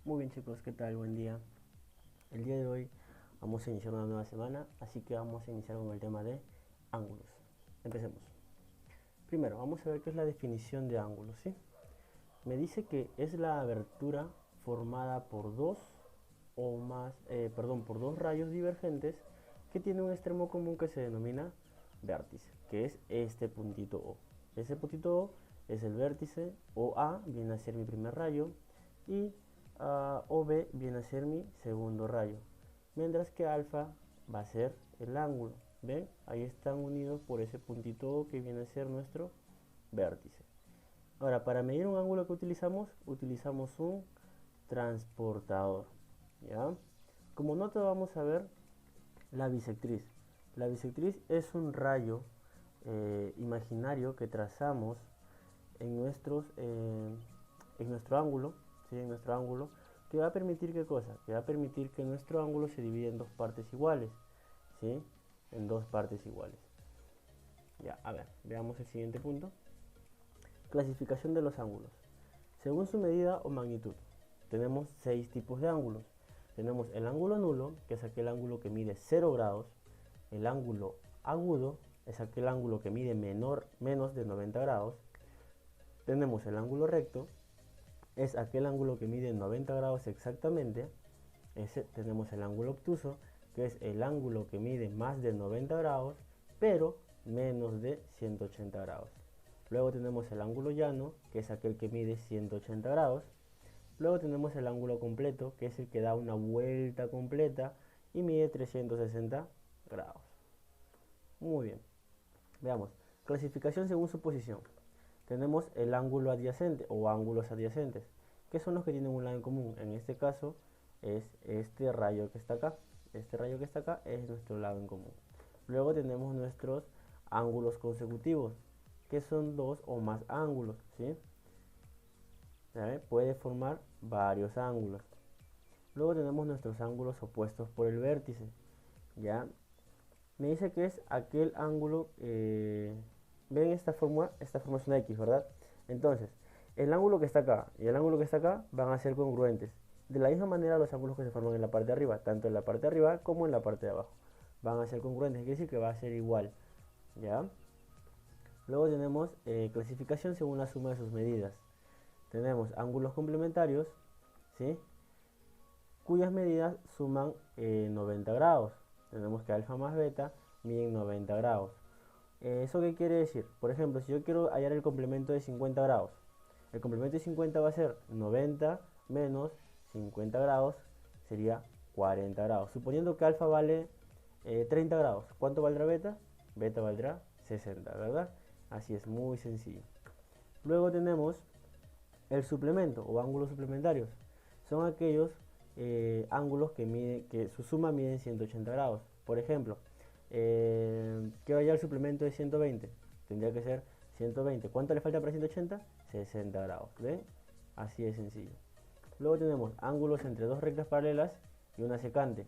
Muy bien chicos, ¿qué tal? Buen día. El día de hoy vamos a iniciar una nueva semana, así que vamos a iniciar con el tema de ángulos. Empecemos. Primero, vamos a ver qué es la definición de ángulos, ¿sí? Me dice que es la abertura formada por por dos rayos divergentes que tienen un extremo común que se denomina vértice, que es este puntito O. Ese puntito O es el vértice, OA viene a ser mi primer rayo y OB viene a ser mi segundo rayo, mientras que alfa va a ser el ángulo. ¿Ven? Ahí están unidos por ese puntito O que viene a ser nuestro vértice. Ahora, para medir un ángulo que utilizamos un transportador. ¿Ya? Como nota vamos a ver la bisectriz. La bisectriz es un rayo imaginario que trazamos en nuestro ángulo, ¿sí? En nuestro ángulo, que va a permitir ¿qué cosa? Que va a permitir que nuestro ángulo se divida en dos partes iguales, ¿sí? En dos partes iguales. Ya, a ver, veamos el siguiente punto. Clasificación de los ángulos. Según su medida o magnitud, tenemos 6 tipos de ángulos. Tenemos el ángulo nulo, que es aquel ángulo que mide 0 grados. El ángulo agudo es aquel ángulo que mide menos de 90 grados. Tenemos el ángulo recto, es aquel ángulo que mide 90 grados exactamente. Tenemos el ángulo obtuso, que es el ángulo que mide más de 90 grados, pero menos de 180 grados. Luego tenemos el ángulo llano, que es aquel que mide 180 grados. Luego tenemos el ángulo completo, que es el que da una vuelta completa y mide 360 grados. Muy bien. Veamos. Clasificación según su posición. Tenemos el ángulo adyacente o ángulos adyacentes, que son los que tienen un lado en común. En este caso es este rayo que está acá. Este rayo que está acá es nuestro lado en común. Luego tenemos nuestros ángulos consecutivos, que son dos o más ángulos, ¿sí? Puede formar varios ángulos. Luego tenemos nuestros ángulos opuestos por el vértice. ¿Ya? Me dice que es aquel ángulo, ven esta forma es una X, ¿verdad? Entonces, el ángulo que está acá y el ángulo que está acá van a ser congruentes. De la misma manera los ángulos que se forman en la parte de arriba, tanto en la parte de arriba como en la parte de abajo, van a ser congruentes, quiere decir que va a ser igual. ¿Ya? Luego tenemos clasificación según la suma de sus medidas. Tenemos ángulos complementarios, ¿sí? Cuyas medidas suman 90 grados. Tenemos que alfa más beta miden 90 grados. ¿Eso qué quiere decir? Por ejemplo, si yo quiero hallar el complemento de 50 grados, el complemento de 50 va a ser 90 menos 50 grados, sería 40 grados. Suponiendo que alfa vale 30 grados, ¿cuánto valdrá beta? Beta valdrá 60, ¿verdad? Así es, muy sencillo. Luego tenemos el suplemento o ángulos suplementarios. Son aquellos ángulos que su suma mide 180 grados. Por ejemplo, quiero hallar el suplemento de 120. Tendría que ser 120. ¿Cuánto le falta para 180? 60 grados. ¿Ven? Así de sencillo. Luego tenemos ángulos entre dos rectas paralelas y una secante.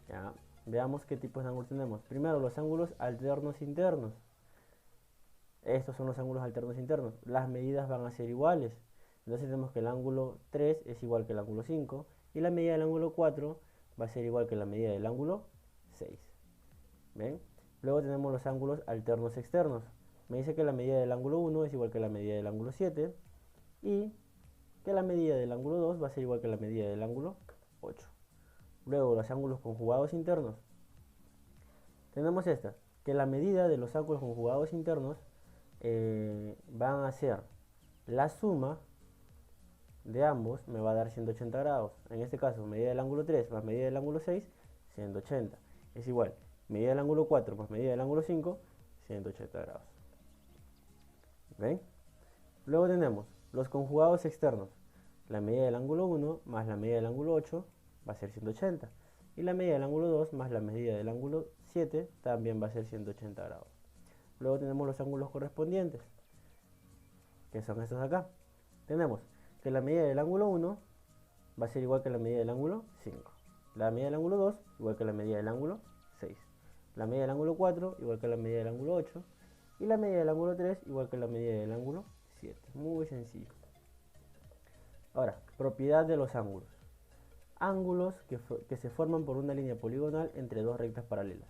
Ya, veamos qué tipos de ángulos tenemos. Primero, los ángulos alternos internos. Estos son los ángulos alternos internos. Las medidas van a ser iguales. Entonces tenemos que el ángulo 3 es igual que el ángulo 5 y la medida del ángulo 4 va a ser igual que la medida del ángulo 6. ¿Ven? Luego tenemos los ángulos alternos externos. Me dice que la medida del ángulo 1 es igual que la medida del ángulo 7 y que la medida del ángulo 2 va a ser igual que la medida del ángulo 8. Luego los ángulos conjugados internos. Tenemos esta, que la medida de los ángulos conjugados internos van a ser la suma de ambos me va a dar 180 grados. En este caso, medida del ángulo 3 más medida del ángulo 6, 180. Es igual, medida del ángulo 4 más medida del ángulo 5, 180 grados. ¿Ven? Luego tenemos los conjugados externos. La medida del ángulo 1 más la medida del ángulo 8 va a ser 180. Y la medida del ángulo 2 más la medida del ángulo 7 también va a ser 180 grados. Luego tenemos los ángulos correspondientes, que son estos de acá. Tenemos que la medida del ángulo 1 va a ser igual que la medida del ángulo 5. La medida del ángulo 2 igual que la medida del ángulo 6. La medida del ángulo 4 igual que la medida del ángulo 8. Y la medida del ángulo 3 igual que la medida del ángulo 7. Muy sencillo. Ahora, propiedad de los ángulos. Ángulos que se forman por una línea poligonal entre dos rectas paralelas.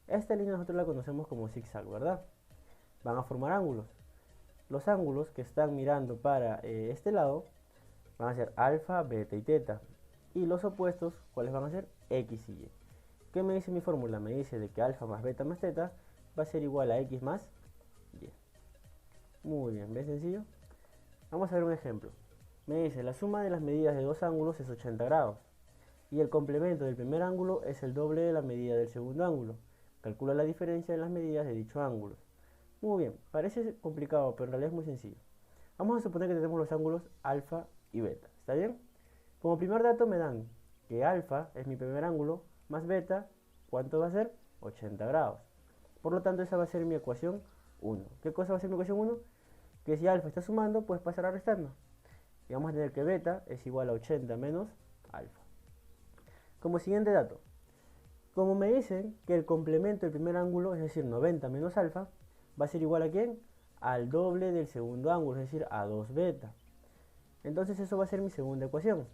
Esta línea nosotros la conocemos como zigzag, ¿verdad? Van a formar ángulos. Los ángulos que están mirando para este lado van a ser alfa, beta y teta. Y los opuestos, ¿cuáles van a ser? X y y. ¿Qué me dice mi fórmula? Me dice de que alfa más beta más teta va a ser igual a x más y. Muy bien, ¿ves sencillo? Vamos a ver un ejemplo. Me dice, la suma de las medidas de dos ángulos es 80 grados. Y el complemento del primer ángulo es el doble de la medida del segundo ángulo. Calcula la diferencia de las medidas de dicho ángulo. Muy bien, parece complicado, pero en realidad es muy sencillo. Vamos a suponer que tenemos los ángulos alfa y beta. ¿Está bien? Como primer dato me dan que alfa es mi primer ángulo, más beta, ¿cuánto va a ser? 80 grados. Por lo tanto, esa va a ser mi ecuación 1. ¿Qué cosa va a ser mi ecuación 1? Que si alfa está sumando, pues pasará restando. Y vamos a tener que beta es igual a 80 menos alfa. Como siguiente dato, como me dicen que el complemento del primer ángulo, es decir, 90 menos alfa, va a ser igual a ¿quién? Al doble del segundo ángulo, es decir, a 2 beta. Entonces eso va a ser mi segunda ecuación.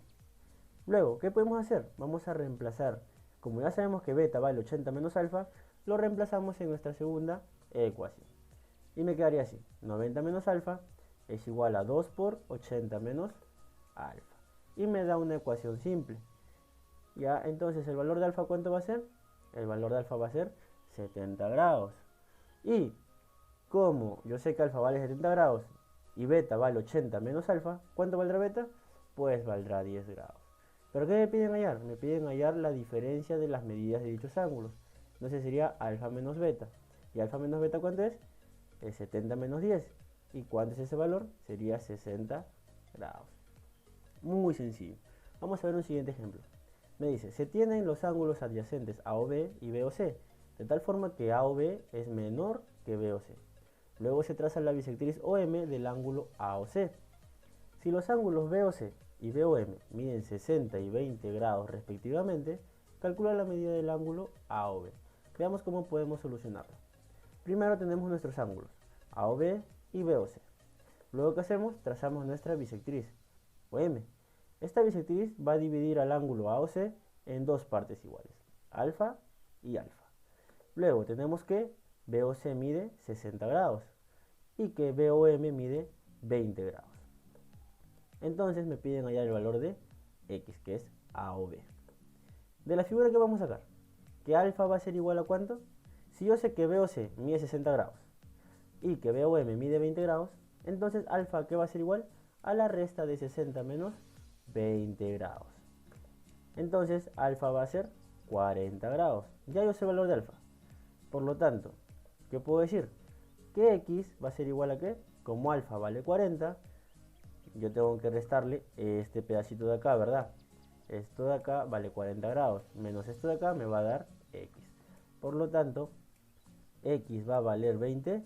Luego, ¿qué podemos hacer? Vamos a reemplazar, como ya sabemos que beta vale 80 menos alfa, lo reemplazamos en nuestra segunda ecuación. Y me quedaría así, 90 menos alfa es igual a 2 por 80 menos alfa. Y me da una ecuación simple. Ya, entonces, ¿el valor de alfa cuánto va a ser? El valor de alfa va a ser 70 grados. Y como yo sé que alfa vale 70 grados y beta vale 80 menos alfa, ¿cuánto valdrá beta? Pues valdrá 10 grados. ¿Pero qué me piden hallar? Me piden hallar la diferencia de las medidas de dichos ángulos. Entonces sería alfa menos beta. ¿Y alfa menos beta cuánto es? Es 70 menos 10. ¿Y cuánto es ese valor? Sería 60 grados. Muy sencillo. Vamos a ver un siguiente ejemplo. Me dice, se tienen los ángulos adyacentes AOB y BOC, de tal forma que AOB es menor que BOC. Luego se traza la bisectriz OM del ángulo AOC. Si los ángulos BOC y BOM miden 60 y 20 grados respectivamente, calcula la medida del ángulo AOB. Veamos cómo podemos solucionarlo. Primero tenemos nuestros ángulos AOB y BOC. Luego, ¿qué hacemos? Trazamos nuestra bisectriz OM. Esta bisectriz va a dividir al ángulo AOC en dos partes iguales, alfa y alfa. Luego tenemos que BOC mide 60 grados y que BOM mide 20 grados. Entonces me piden hallar el valor de X, que es AOB. De la figura que vamos a sacar, que alfa va a ser igual a ¿cuánto? Si yo sé que BOC mide 60 grados y que BOM mide 20 grados, entonces alfa, ¿qué va a ser igual? A la resta de 60 menos 20 grados. Entonces alfa va a ser 40 grados. Ya yo sé el valor de alfa. Por lo tanto, ¿qué puedo decir? Que X va a ser igual a ¿qué? Como alfa vale 40, yo tengo que restarle este pedacito de acá, ¿verdad? Esto de acá vale 40 grados, menos esto de acá me va a dar X. Por lo tanto, X va a valer 20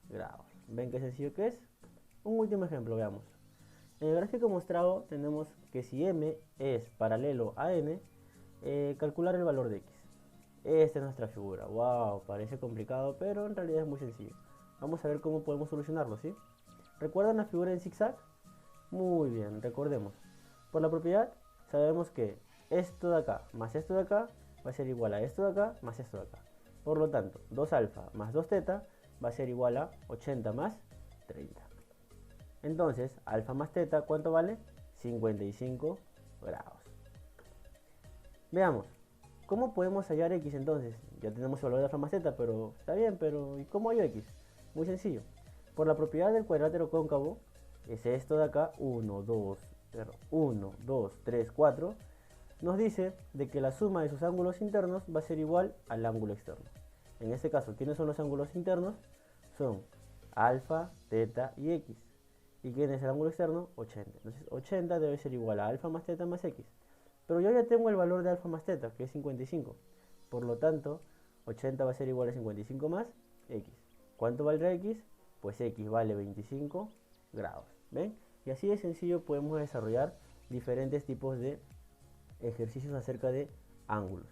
grados. ¿Ven qué sencillo que es? Un último ejemplo, veamos. En el gráfico mostrado tenemos que si M es paralelo a N, calcular el valor de X. Esta es nuestra figura. Wow, parece complicado, pero en realidad es muy sencillo. Vamos a ver cómo podemos solucionarlo, ¿sí? ¿Recuerdan la figura en zigzag? Muy bien, recordemos. Por la propiedad, sabemos que esto de acá más esto de acá va a ser igual a esto de acá más esto de acá. Por lo tanto, 2 alfa más 2 teta va a ser igual a 80 más 30. Entonces, alfa más teta, ¿cuánto vale? 55 grados. Veamos, ¿cómo podemos hallar X entonces? Ya tenemos el valor de alfa más teta, pero está bien, pero ¿y cómo hallo X? Muy sencillo. Por la propiedad del cuadrátero cóncavo, es esto de acá, 1, 2, 3, 4, nos dice de que la suma de sus ángulos internos va a ser igual al ángulo externo. En este caso, ¿quiénes son los ángulos internos? Son alfa, teta y X. ¿Y quién es el ángulo externo? 80. Entonces 80 debe ser igual a alfa más teta más X. Pero yo ya tengo el valor de alfa más teta, que es 55. Por lo tanto, 80 va a ser igual a 55 más X. ¿Cuánto valdrá X? Pues X vale 25 grados. ¿Ven? Y así de sencillo podemos desarrollar diferentes tipos de ejercicios acerca de ángulos.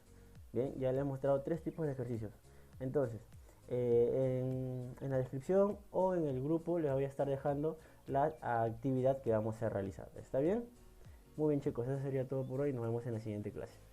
Bien, ya les he mostrado 3 tipos de ejercicios. Entonces, en la descripción o en el grupo les voy a estar dejando la actividad que vamos a realizar. ¿Está bien? Muy bien chicos, eso sería todo por hoy. Nos vemos en la siguiente clase.